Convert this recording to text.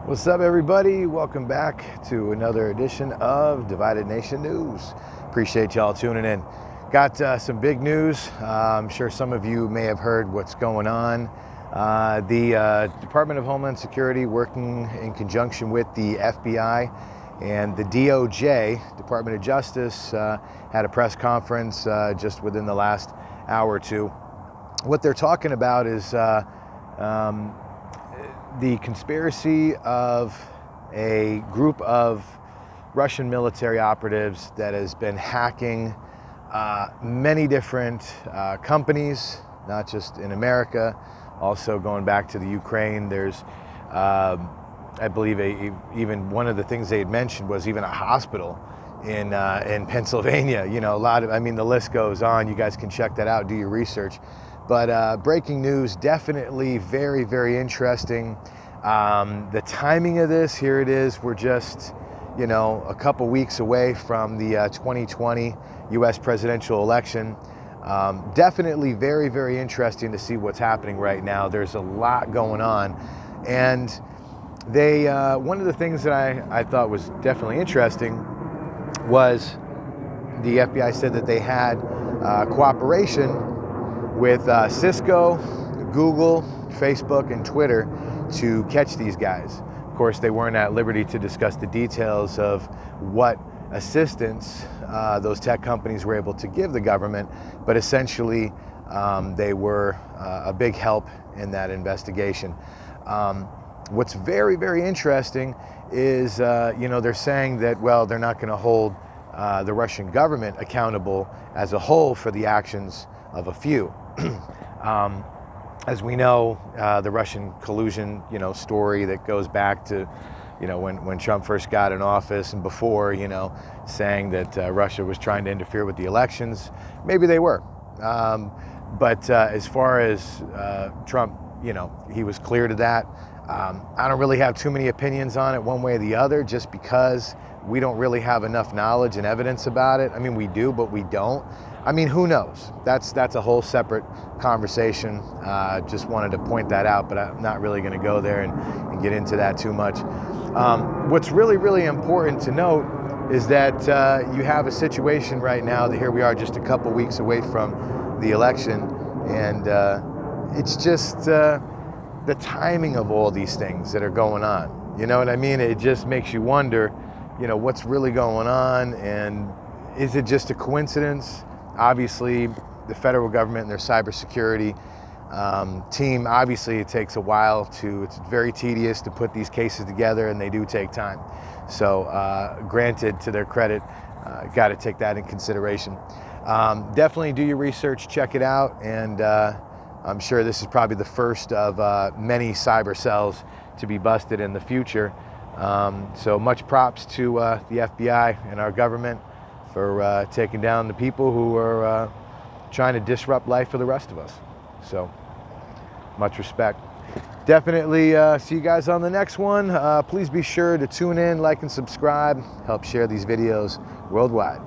What's up, everybody? Welcome back to another edition of Divided Nation News. Appreciate y'all tuning in. Got some big news. I'm sure some of you may have heard what's going on. The Department of Homeland Security, working in conjunction with the FBI and the D.O.J, Department of Justice, had a press conference just within the last hour or two. What they're talking about is the conspiracy of a group of Russian military operatives that has been hacking many different companies, not just in America, also going back to the Ukraine. There's, I believe, even one of the things they had mentioned was even a hospital in Pennsylvania. You know, the list goes on. You guys can check that out, do your research. But breaking news, definitely very, very interesting. The timing of this, here it is. We're just, a couple weeks away from the 2020 U.S. presidential election. Definitely very, very interesting to see what's happening right now. There's a lot going on. And one of the things that I thought was definitely interesting was the FBI said that they had cooperation with Cisco, Google, Facebook, and Twitter to catch these guys. Of course, they weren't at liberty to discuss the details of what assistance those tech companies were able to give the government, but essentially they were a big help in that investigation. What's very, very interesting is, they're saying that, well, they're not going to hold the Russian government accountable as a whole for the actions of a few. As we know, the Russian collusion, story that goes back to, when Trump first got in office and before, saying that Russia was trying to interfere with the elections. Maybe they were. But as far as Trump, he was clear to that. I don't really have too many opinions on it one way or the other, just because we don't really have enough knowledge and evidence about it. I mean, we do, but we don't. I mean, who knows? That's a whole separate conversation. Just wanted to point that out, but I'm not really going to go there and get into that too much. What's really, really important to note is that you have a situation right now that here we are just a couple weeks away from the election, and it's just the timing of all these things that are going on. You know what I mean? It just makes you wonder, what's really going on, and is it just a coincidence? Obviously, the federal government and their cybersecurity team, obviously it takes a while it's very tedious to put these cases together, and they do take time. So granted, to their credit, got to take that in consideration. Definitely do your research, check it out, and I'm sure this is probably the first of many cyber cells to be busted in the future. So much props to the FBI and our government for taking down the people who are trying to disrupt life for the rest of us. So much respect. Definitely see you guys on the next one. Please be sure to tune in, like, and subscribe. Help share these videos worldwide.